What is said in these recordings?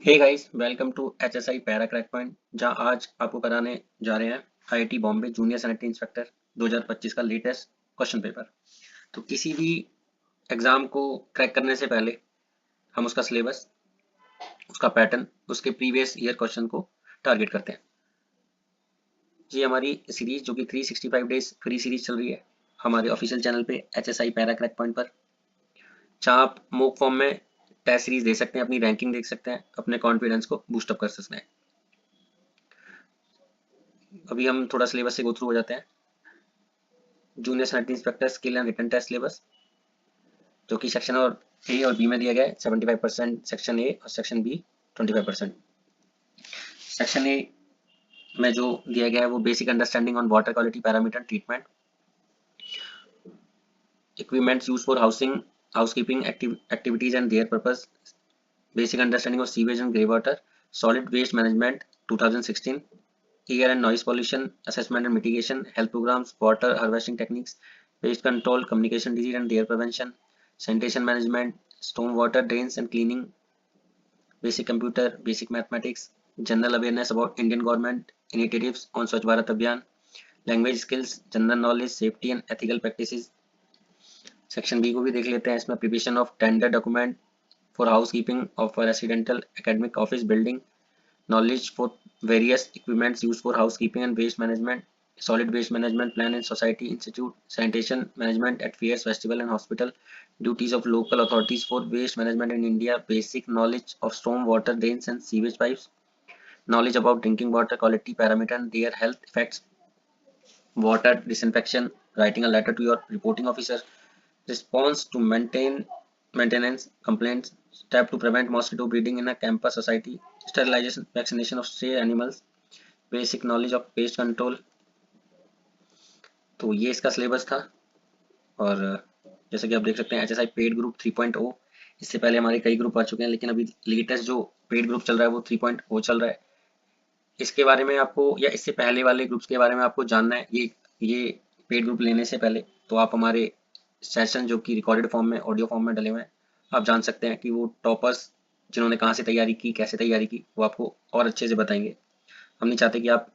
Hey guys, welcome to HSI para crack point, जहां आज आपको कराने जा रहे हैं IIT Bombay junior sanitary inspector 2025 का लेटेस्ट क्वेश्चन पेपर। तो किसी भी एग्जाम को क्रैक करने से पहले हम उसका सिलेबस, उसका पैटर्न, उसके प्रीवियस ईयर क्वेश्चन को टारगेट करते हैं। ये हमारी सीरीज जो कि 365 डेज फ्री सीरीज चल रही है हमारे ऑफिशियल चैनल पे एचएसआई पैरा क्रैक पॉइंट पर, जहाँ आप मॉक फॉर्म में टेस्ट सीरीज देख सकते हैं, अपनी रैंकिंग देख सकते हैं, अपने कॉन्फिडेंस को बूस्टअप कर सकते हैं। अभी हम थोड़ा सिलेबस से गो थ्रू हो जाते हैं। Junior sanitary inspector skill and written test syllabus, जो कि सेक्शन और ए और बी में दिया गया है। 75% सेक्शन ए और सेक्शन बी 25%। सेक्शन ए में जो दिया गया है वो basic understanding on water quality parameter treatment, equipments use for housekeeping activities and their purpose, basic understanding of sewage and grey water, solid waste management 2016, air and noise pollution assessment and mitigation, health programs, water harvesting techniques, waste control, communication disease and their prevention, sanitation management, storm water drains and cleaning, basic computer, basic mathematics, general awareness about Indian government initiatives on Swachh Bharat Abhiyan, language skills, general knowledge, safety and ethical practices. Section B को भी देख लेते हैं। इसमें preparation of tender document for housekeeping of residential academic office building, knowledge for various equipments used for housekeeping and waste management, solid waste management plan in society institute, sanitation management at fairs, festival and hospital, duties of local authorities for waste management in India, basic knowledge of storm water drains and sewage pipes, knowledge about drinking water quality parameter and their health effects, water disinfection, writing a letter to your reporting officer, response to maintenance complaints, step to prevent mosquito breeding in a campus society, sterilization, vaccination of stray animals, basic knowledge of pest control. तो ये इसका syllabus था। और जैसे कि आप देख सकते हैं एचएसआई पेड ग्रुप 3.0, इससे पहले हमारे कई ग्रुप आ चुके हैं, लेकिन अभी लेटेस्ट जो पेड ग्रुप चल रहा है वो 3.0 चल रहा है। इसके बारे में आपको, या इससे पहले वाले ग्रुप्स के बारे में आपको जानना है, ये पेड ग्रुप लेने से पहले तो आप हमारे सेशन जो कि रिकॉर्डेड फॉर्म में, ऑडियो फॉर्म में डले हुए हैं, आप जान सकते हैं कि वो टॉपर्स जिन्होंने कहाँ से तैयारी की, कैसे तैयारी की, वो आपको और अच्छे से बताएंगे। हम नहीं चाहते कि आप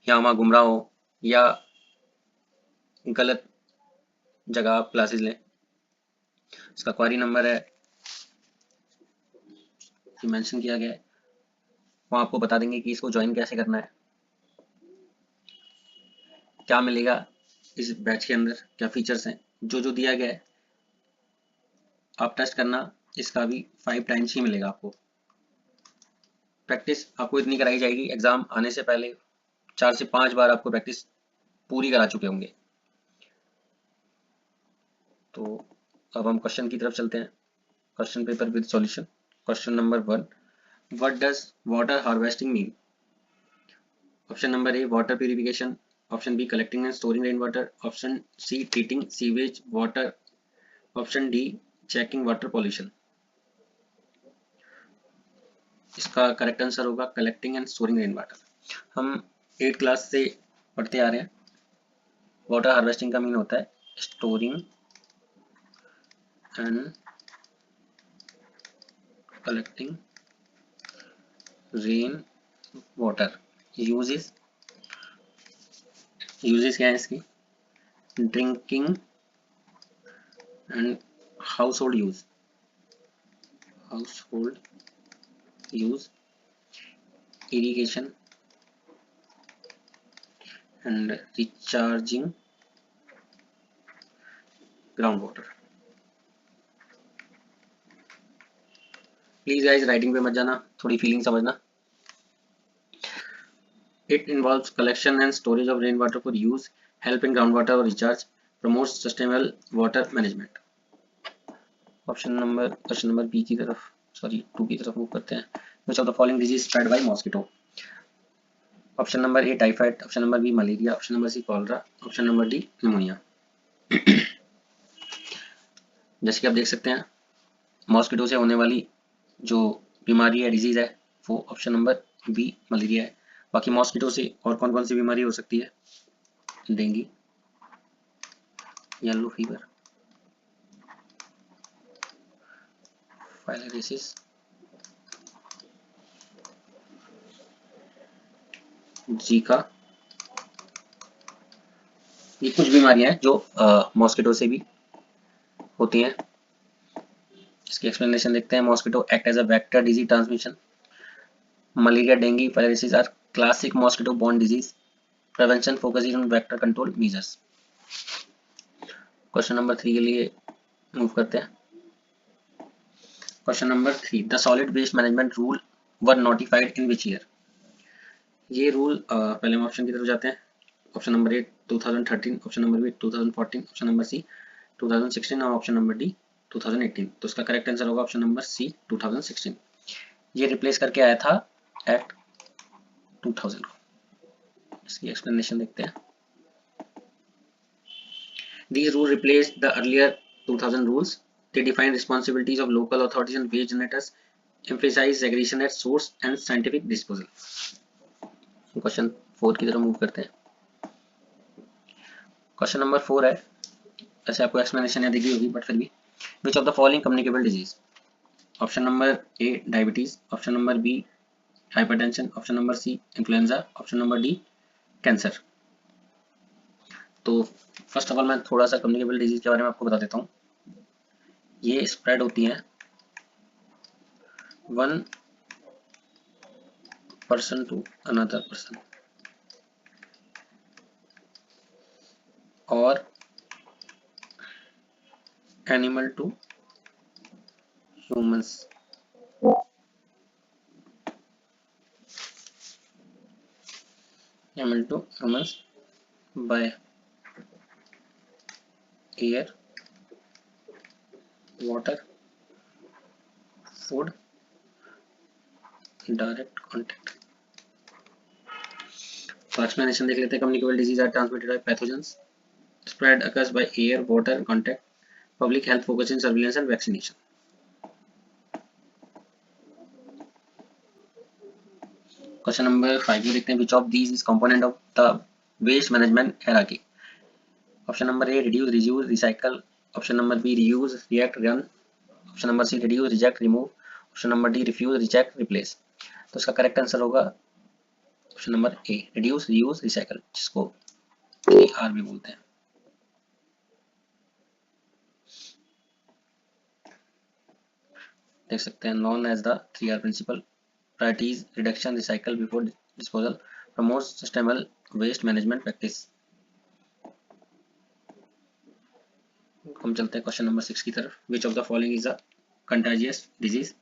यहाँ वहाँ गुमराह हो या गलत जगह आप क्लासेस लें। इसका क्वारी नंबर है मेंशन किया गया है, वो आपको बता देंगे कि इसको ज्वाइन कैसे करना है, क्या मिलेगा इस बैच के अंदर, क्या फीचर्स हैं। जो जो दिया गया है आप टेस्ट करना, इसका भी 5 टाइम्स ही मिलेगा आपको। प्रैक्टिस आपको इतनी कराई जाएगी, एग्जाम आने से पहले 4 से 5 बार आपको प्रैक्टिस पूरी करा चुके होंगे। तो अब हम क्वेश्चन की तरफ चलते हैं। Question paper with solution. Question number 1, what does water harvesting mean? Option number A, water purification. Option B, collecting and storing rain water. Option C, treating sewage water. Option D, checking water pollution. इसका correct answer होगा collecting and storing rain water. हम 8 class से पढ़ते आ रहे हैं। Water harvesting का mean होता है storing and collecting rain water. Uses क्या है इसकी? Drinking and house hold use, irrigation and recharging ground water. Please guys writing पे मत जाना, थोड़ी फीलिंग समझना। It involves collection and storage of rainwater for use, help in groundwater or recharge, promotes sustainable water management. Question number B की तरफ, sorry 2 की तरफ move करते हैं। Which of the following disease spread by mosquito? Option number A typhoid, option number B malaria, option number C cholera, option number D pneumonia. जैसे कि आप देख सकते हैं मॉस्किटो से होने वाली जो बीमारी है, डिजीज है, वो ऑप्शन नंबर बी मलेरिया है। बाकी मॉस्किटो से और कौन कौन सी बीमारी हो सकती है? Dengue, yellow fever, filariasis, Zika, ये कुछ बीमारियां हैं जो मॉस्किटो से भी होती हैं। इसकी एक्सप्लेनेशन देखते हैं। Mosquito act as a vector disease transmission. Malaria, dengue, filariasis are classic mosquito borne disease. Prevention focusing on vector control measures. Question number 3 के लिए मूव करते हैं। Question number 3, the solid waste management rule were notified in which year. ये rule पहले हम option की तरफ जाते हैं। Option number A 2013, option number B 2014, option number C 2016 और ऑप्शन नंबर डी 2018। तो इसका करेक्ट आंसर होगा ऑप्शन नंबर सी 2016। ये रिप्लेस करके आया था एक्ट 2000 को। इसकी एक्सप्लेनेशन देखते हैं। These rules replaced the earlier 2000 rules. They define responsibilities of local authorities and waste generators, emphasize segregation at source and scientific disposal. Question 4 की तरफ मूव करते हैं। क्वेश्चन नंबर 4 है, ऐसे आपको एक्सप्लेनेशन या दिखी होगी बट फिर भी, which of the following communicable disease. Option number A diabetes, option number B hypertension, option number C influenza, option number D cancer. तो फर्स्ट ऑफ ऑल मैं थोड़ा सा कम्युनिकेबल डिजीज के बारे में आपको बता देता हूँ। ये स्प्रेड होती है one person to another person और animal to humans. Animal to humans by air, water, food, direct contact. तो एक्सप्लेनेशन देख लेते हैं। Communicable disease are transmitted by pathogens, spread occurs by air, water contact, public health focus in surveillance and vaccination. Question number 5 जो देखते हैं, which of these is component of the waste management hierarchy. Option number A reduce, reuse, recycle, option number B reuse, react, run, option number C reduce, reject, remove, option number D refuse, reject, replace. तो इसका correct answer होगा option number A reduce, reuse, recycle, जिसको 3R भी बोलते हैं। देख सकते हैं, known as the 3R principle, priorities, reduction, recycle before disposal, promote sustainable waste management practice. हम चलते हैं क्वेश्चन नंबर 6 की तरफ। Which of the following is a contagious disease.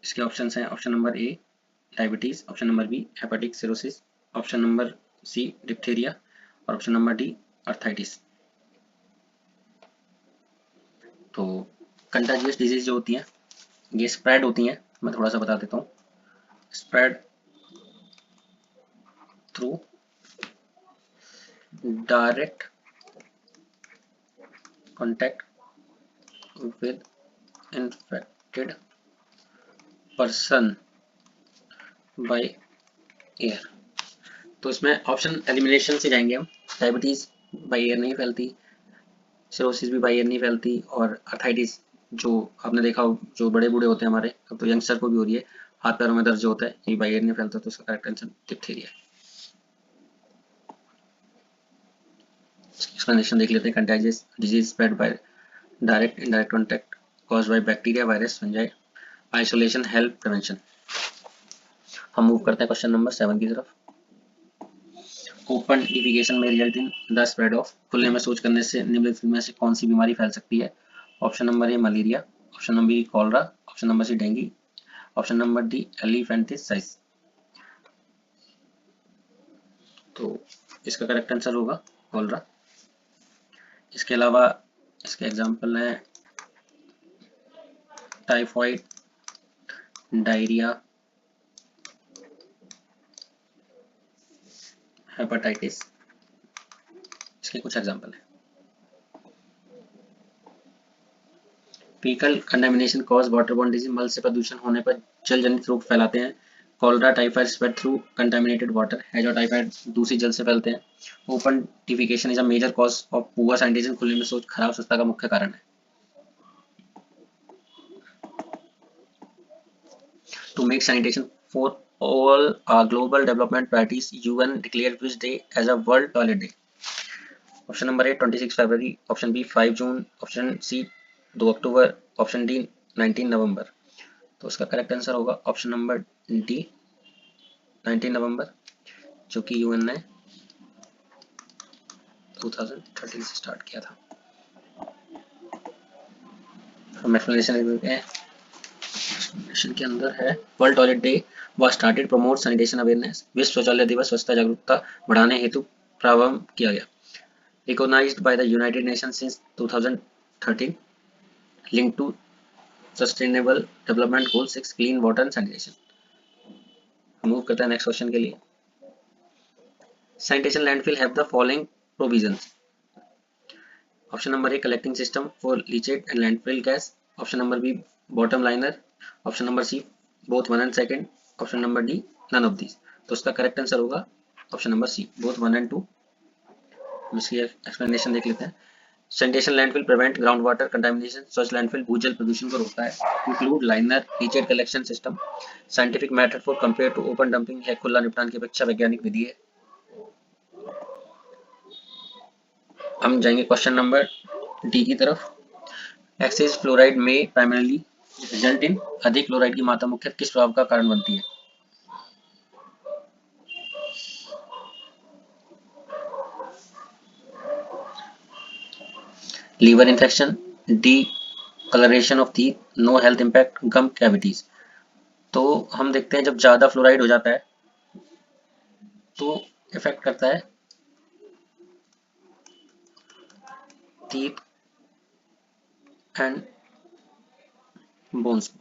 इसके ऑप्शंस हैं। Option number A diabetes, option number B hepatic cirrhosis, option number C diphtheria और option number D arthritis. तो contagious disease जो होती हैं ये स्प्रेड होती हैं। मैं थोड़ा सा बता देता हूँ। Spread through direct contact with infected person by air. तो इसमें ऑप्शन एलिमिनेशन से जाएंगे हम। डायबिटीज बाय एयर नहीं फैलती, सिरोसिस भी बाय एयर नहीं फैलती, और अर्थाइटिस जो आपने देखा हो जो बड़े बूढ़े होते हैं हमारे, अब तो यंगस्टर को भी हो रही है, हाथ पैरों में दर्द जो होता है, ये बाय एयर नहीं फैलता। तो इसका करेक्ट आंसर डिप्थीरिया है। एक्सप्लेनेशन देख लेते हैं। Contagious disease spread by direct indirect contact caused by bacteria, virus, fungi, isolation, help, prevention. हम मूव करते हैं क्वेश्चन नंबर 7 की तरफ। ओपन डिफिकेशन में result in the spread of. खुले में शौच करने से निम्नलिखित में से कौन सी बीमारी फैल सकती है। Option number A malaria, option number B cholera, option number C dengue, option number D elephantiasis. तो इसका करेक्ट आंसर होगा कॉलरा। इसके अलावा इसके एग्जाम्पल हैं टाइफॉइड, डायरिया, हेपेटाइटिस। इसके कुछ एग्जाम्पल हैं। Faecal contamination cause waterborne disease. मल से प्रदूषण होने पर जल जनित रोग फैलाते हैं। Cholera typhoid spread through contaminated water. हेजाटाइफाइड दूषित जल से फैलते हैं। Open defecation is a major cause of poor sanitation. खुले में शौच खराब स्वच्छता का मुख्य कारण है। To make sanitation for all global development priorities UN declared which day as a World Toilet Day? Option number A 26 फरवरी, ऑप्शन बी 5 जून, ऑप्शन सी 2 अक्टूबर, ऑप्शन डी 19 नवंबर। तो उसका करेक्ट आंसर होगा ऑप्शन नंबर डी 19 नवंबर, जो कि यूएन ने 2013 से स्टार्ट किया था। हम एक्सप्लेनेशन के अंदर है world toilet day was started promote sanitation awareness. विश्व शौचालय दिवस स्वच्छता जागरूकता बढ़ाने हेतु प्रारंभ किया गया। Recognized by the United Nations since 2013, linked to Sustainable Development Goal 6 Clean Water and Sanitation। Move करते हैं नेक्स्ट क्वेश्चन के लिए। Sanitation landfill have the following provisions। Option number A collecting system for leachate and landfill gas, option number B bottom liner, option number C both 1 and 2, option number D none of these. तो उसका correct answer होगा option number C both 1 and 2। हम इसकी explanation देख लेते हैं। Sanitation landfill prevent ground water contamination. स्वच्छ landfill भूजल प्रदूषण को रोकता है। Include liner leachate collection system. Scientific method for compare to open dumping है खुला निपटान की अपेक्षा वैज्ञानिक विधि है। हम जाएंगे क्वेश्चन नंबर डी की तरफ। एक्सेस फ्लोराइड में प्राइमरीली रिजल्ट इन अधिक फ्लोराइड की मात्रा मुख्यतः किस प्रभाव का कारण बनती है? Liver infection, discolouration of teeth, no health impact, gum cavities. तो हम देखते हैं जब ज्यादा फ्लोराइड हो जाता है तो इफेक्ट करता है टीथ एंड बोन्स। तो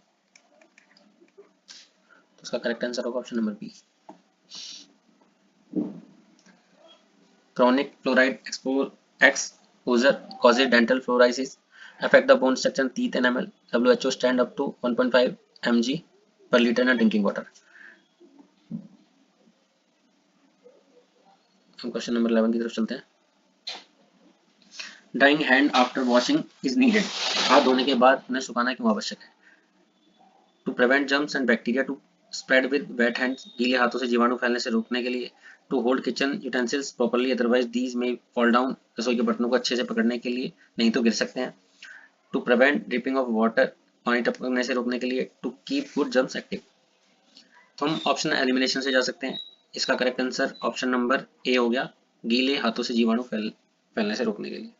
उसका करेक्ट आंसर होगा option number B. Chronic fluoride exposure causes dental fluorosis, affect the bone structure, teeth enamel. WHO stand up to 1.5 mg per liter in drinking water। हम question number 11 की तरफ चलते हैं। Drying hand after washing is needed। हाथ धोने के बाद उन्हें सुखाना क्यों आवश्यक है? To prevent germs and bacteria to spread with wet hands। गीले हाथों से जीवाणु फैलने से रोकने के लिए। To hold kitchen utensils properly otherwise these may fall down। रसोई के बर्तनों को अच्छे से पकड़ने के लिए, नहीं तो गिर सकते हैं। To prevent dripping of water पानी टपकने से रोकने के लिए। To keep good germs active। तो हम ऑप्शन एलिमिनेशन से जा सकते हैं। इसका करेक्ट आंसर ऑप्शन नंबर ए हो गया, गीले हाथों से जीवाणु फैलने से रोकने के लिए।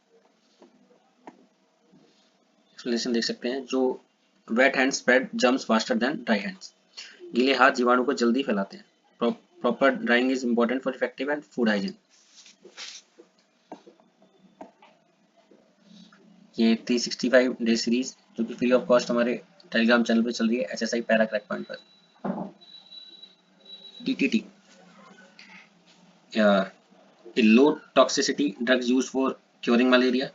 एक्सप्लेनेशन देख सकते हैं। जो wait hand spread germs faster than dry hands. गीले हाथ जीवाणु को जल्दी फैलाते हैं। Proper drawing is important for effective and food hygiene. ये 365 डे सीरीज जो कि फ्री ऑफ कॉस्ट हमारे टेलीग्राम चैनल पे चल रही है HSI पैरा क्रैक पॉइंट पर। DTT a low toxicity drugs used for curing malaria।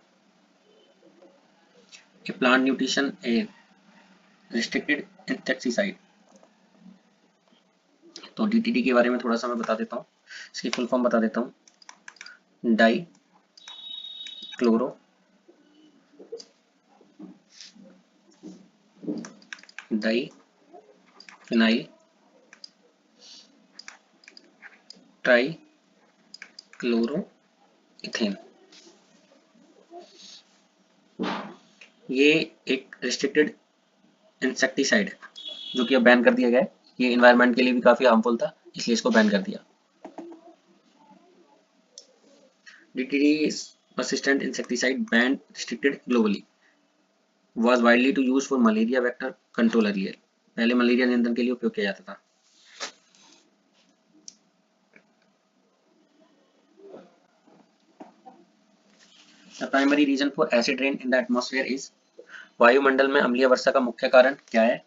a plant nutrition a restricted insecticide। तो DTT के बारे में थोड़ा सा मैं बता देता हूँ, इसकी फुल फॉर्म बता देता हूँ। Dichlorodiphenyltrichloroethane इथेन। ये एक रिस्ट्रिक्टेड इंसेक्टिसाइड है जो कि अब बैन कर दिया गया है। ये एनवायरनमेंट के लिए भी काफी हार्मफुल था, इसलिए इसको बैन कर दिया। DDT is persistent insecticide banned restricted globally, was widely to use for malaria vector control earlier। पहले मलेरिया नियंत्रण के लिए उपयोग किया जाता था। The primary reason for acid rain in the atmosphere is। वायुमंडल में अम्लीय वर्षा का मुख्य कारण क्या है?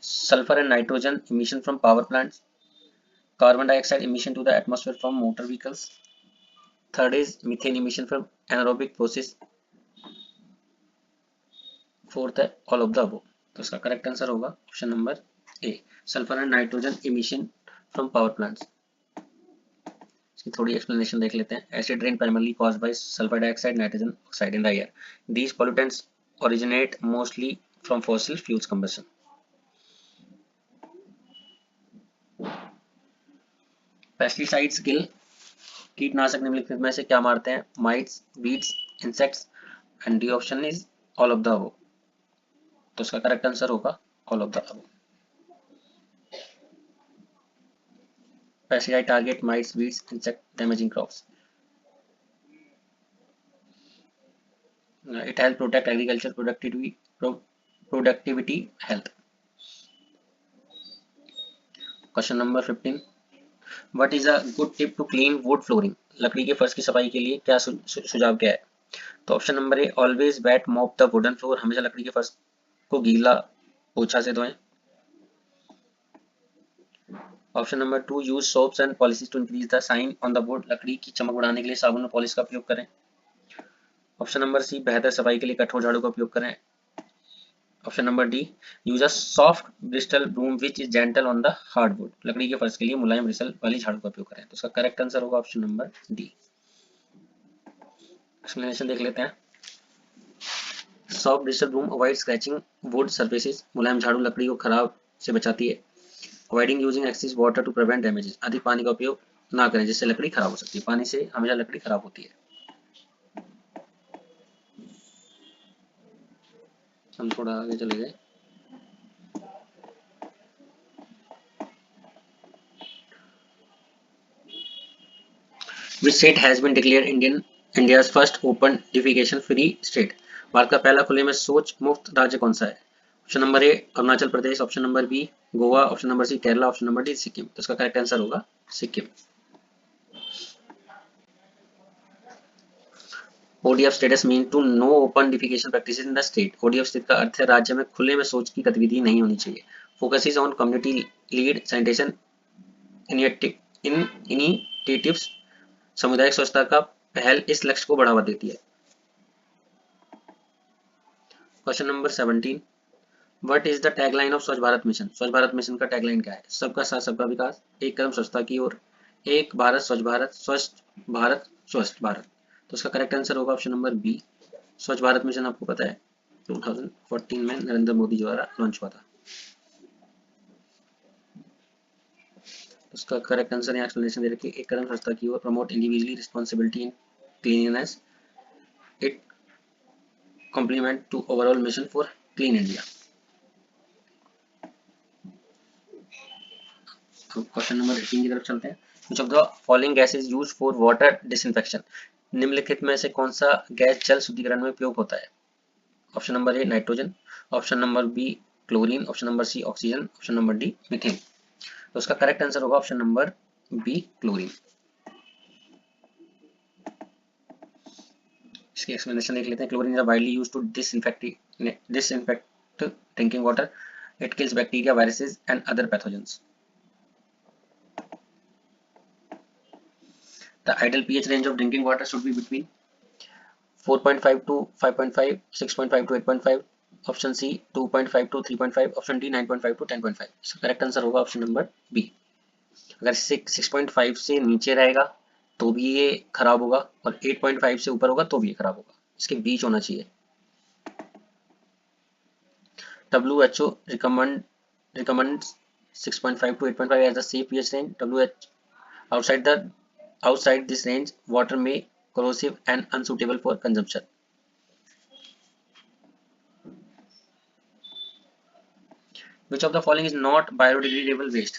Sulphur and nitrogen emission from power plants, carbon dioxide emission to the atmosphere from motor vehicles, third is methane emission from anaerobic process, fourth है all of the above. तो इसका करेक्ट आंसर होगा option number A, sulphur and nitrogen emission from power plants. इसकी थोड़ी explanation देख लेते हैं। Acid rain primarily caused by sulphur dioxide nitrogen oxide in the air. These pollutants originate mostly from fossil fuels combustion। Pesticides kill, कीटनाशक निम्नलिखित में से क्या मारते हैं? Mites, weeds, insects, and D option is all of the above. तो इसका correct answer होगा all of the above. Pesticide target mites, weeds, insect damaging crops. It helps protect agriculture productivity health. Question number 15. What is a good tip to clean wood flooring? लकड़ी के फर्श की सफाई के लिए क्या सुझाव क्या है? तो option number A, always wet mop the wooden floor, हमेशा लकड़ी के फर्श को गीला पोछा से धोएं। Option number 2, use soaps and polish to increase the shine on the wood, लकड़ी की चमक बढ़ाने के लिए साबुन और पॉलिश का उपयोग करें। ऑप्शन नंबर सी, बेहतर सफाई के लिए कठोर झाड़ू का उपयोग करें। Option number D, use a soft bristle broom which is gentle on the hardwood, लकड़ी के फर्श के लिए मुलायम ब्रिस्टल वाली झाड़ू का उपयोग करें। तो इसका करेक्ट आंसर होगा ऑप्शन नंबर डी। एक्सप्लेनेशन देख लेते हैं। Soft bristle broom avoid scratching wood surfaces, मुलायम झाड़ू लकड़ी को खराब से बचाती है। Avoiding using excess water to prevent damages, अधिक पानी का उपयोग ना करें जिससे लकड़ी खराब हो सकती है, पानी से हमेशा लकड़ी खराब होती है। हम थोड़ा आगे चले गए। Which state has been declared India's first open defecation free state? Bharat का पहला खुले में शौच मुक्त राज्य कौन सा है? Option number A, Arunachal Pradesh, option number B, Goa, option number C, Kerala, option number D, Sikkim. तो इसका करेक्ट आंसर होगा Sikkim. ODF status mean to no open defecation practices in the state. ODF स्थिति का अर्थ है राज्य में खुले में शौच की गतिविधि नहीं होनी चाहिए। Focuses on community lead sanitation initiatives, सामुदायिक स्वच्छता का पहल इस लक्ष्य को बढ़ावा देती है। Question number 17, what is the tagline of स्वच्छ भारत मिशन? स्वच्छ भारत मिशन का टैगलाइन क्या है? सबका साथ सबका विकास, एक कदम स्वच्छता की ओर, एक भारत स्वच्छ भारत, स्वच्छ भारत स्वस्थ भारत। तो इसका करेक्ट आंसर होगा ऑप्शन नंबर बी। स्वच्छ भारत मिशन आपको पता है 2014 में नरेंद्र मोदी द्वारा लॉन्च हुआ था। उसका करेक्ट आंसर यहाँ एक्सप्लेनेशन दे रखी है, एक कदम स्वच्छता की ओर, promote individually responsibility in cleanliness, it complement to overall mission for clean India. Question number 18 की तरफ चलते हैं। Which of the following gas is used for water disinfection? निम्नलिखित में से कौन सा गैस जल शुद्धिकरण में उपयोग होता है? Option number A, nitrogen, option number B, chlorine, option number C, oxygen, option number D, methane. तो उसका करेक्ट आंसर होगा ऑप्शन नंबर बी, क्लोरीन। इसकी एक्सप्लेनेशन देख लेते हैं। Chlorine is widely used to disinfect drinking water, it kills bacteria, viruses and other pathogens. The ideal pH range of drinking water should be between 4.5 to 5.5, 6.5 to 8.5, option C 2.5 to 3.5, option D 9.5 to 10.5। इसका correct answer होगा option number B. अगर 6.5 से नीचे रहेगा तो भी ये खराब होगा और 8.5 से ऊपर होगा तो भी ये खराब होगा, इसके बीच होना चाहिए। WHO recommends 6.5 to 8.5 as the safe pH range. Outside this range, water may corrosive and unsuitable for consumption. Which of the following is not biodegradable waste?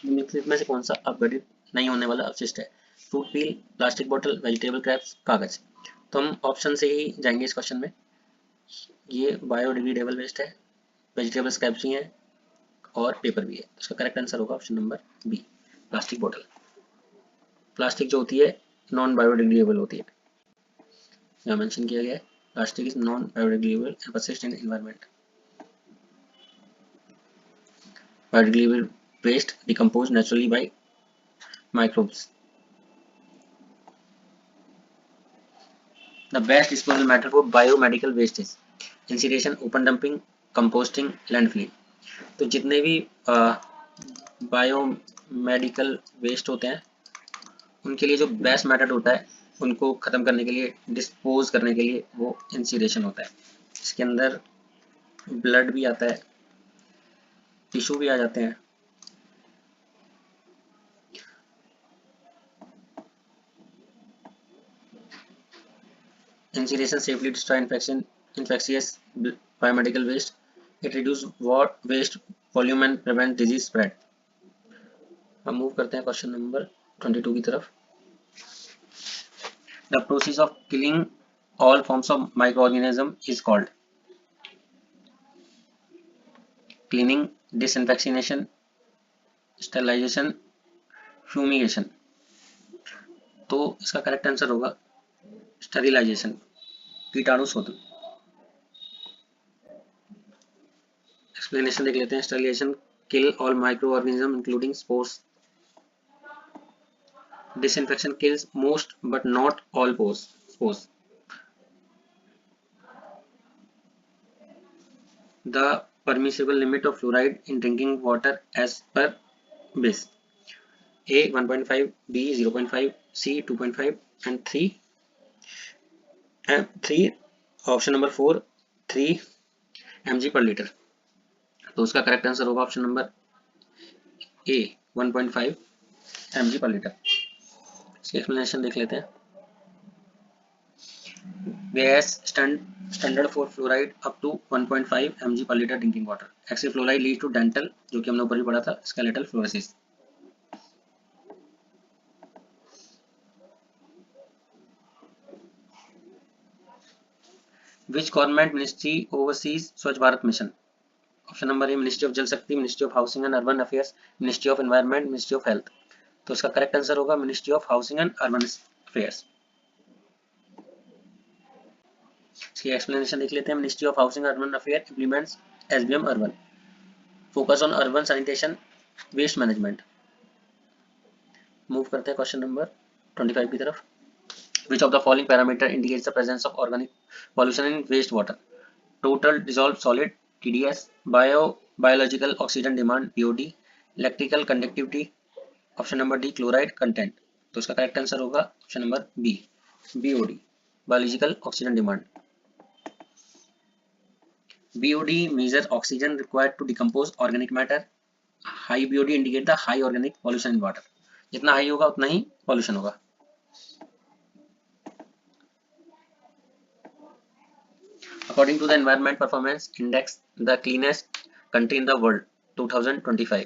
निम्नलिखित में से कौन सा अपघटित नहीं होने वाला अपशिष्ट है? फ्रूट पील, प्लास्टिक बोतल, वेजिटेबल क्रैप्स, कागज। तो हम ऑप्शन से ही जाएंगे इस क्वेश्चन में। ये बायोडिग्रेडेबल वेस्ट है, वेजिटेबल स्क्रैप्स भी हैं और पेपर भी है। इसका करेक्ट आंसर होगा ऑप्शन नंबर बी, प्लास्टिक बोतल। प्लास्टिक जो होती है नॉन बायोडिग्रेडेबल होती है, यहाँ मेंशन किया गया है plastic is non biodegradable and persist in environment. Biodegradable waste decompose naturally by microbes. The best disposal method for biomedical waste is incineration, open dumping, composting, landfilling. तो जितने भी बायोमेडिकल वेस्ट होते हैं उनके लिए जो बेस्ट मेथड होता है उनको खत्म करने के लिए, डिस्पोज करने के लिए, वो इंसिनेशन होता है। इसके अंदर ब्लड भी आता है, टिश्यू भी आ जाते हैं। Incineration safely destroy infectious biomedical waste. It reduce waste volume and prevent disease spread. हम मूव करते हैं क्वेश्चन नंबर 22 की तरफ. The process of killing all forms of microorganisms is called cleaning, disinfection, sterilization, fumigation. तो इसका correct answer होगा sterilisation, कीटाणु शोधन. एक्सप्लेनेशन देख लेते हैं. Sterilisation kill all microorganism including spores. Disinfection kills most but not all spores. The permissible limit of fluoride in drinking water as per BIS: A 1.5, B 0.5, C 2.5 and 3. Option number 4 3 mg per liter. तो उसका correct answer होगा option number A 1.5 mg per liter. इसकी explanation देख लेते हैं. BIS standard for fluoride up to 1.5 mg per liter drinking water. Excessive fluoride leads to dental, जो कि हमने ऊपर भी पढ़ा था, skeletal fluorosis. Which government ministry oversees Swachh Bharat mission? Option number A ministry of Jal Shakti, ministry of housing and urban affairs, ministry of environment, ministry of health. तो इसका correct answer होगा ministry of housing and urban affairs. इसकी explanation देख लेते हैं. Ministry of housing and urban affair implements SBM urban, focus on urban sanitation, waste management. Move करते हैं question number 25 की तरफ. Which of the following parameter indicates the presence of organic pollution in wastewater? Total dissolved solid TDS, biological oxygen demand BOD, electrical conductivity. Option number D chloride content. तो इसका correct answer होगा option number B BOD, biological oxygen demand. BOD measures oxygen required to decompose organic matter. High BOD indicate the high organic pollution in water. जितना high होगा उतना ही pollution होगा. According to the Environment Performance Index, the cleanest country in the world 2025.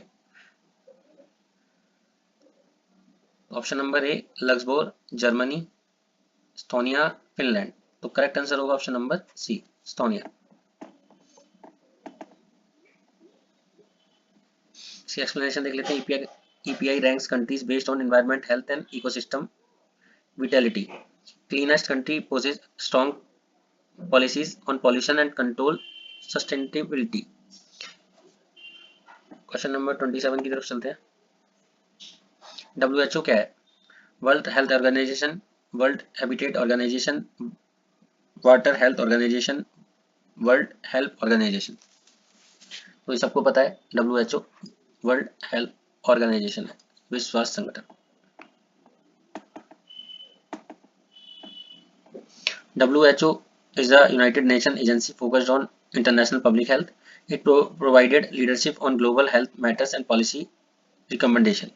Option number A Luxembourg, Germany, Estonia, Finland. तो correct answer होगा option number C Estonia. इसकी explanation देख लेते हैं. EPI ranks countries based on environment, health and ecosystem vitality. Cleanest country poses strong policies on pollution and control sustainability. Question number 27 की तरफ चलते हैं. WHO क्या है? World health organization, world habitat organization, water health organization, world health organization. तो ये सबको पता है WHO वर्ल्ड हेल्थ ऑर्गेनाइजेशन है, विश्व स्वास्थ्य संगठन. WHO is the United Nations agency focused on international public health. It provided leadership on global health matters and policy recommendation.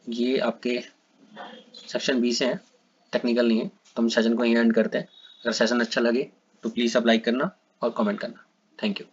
ये आपके सेक्शन बी से हैं, टेक्निकल नहीं है. तो हम सेशन को यहीं एंड करते हैं. अगर सेशन अच्छा लगे तो प्लीज़ आप लाइक करना और कमेंट करना. Thank you.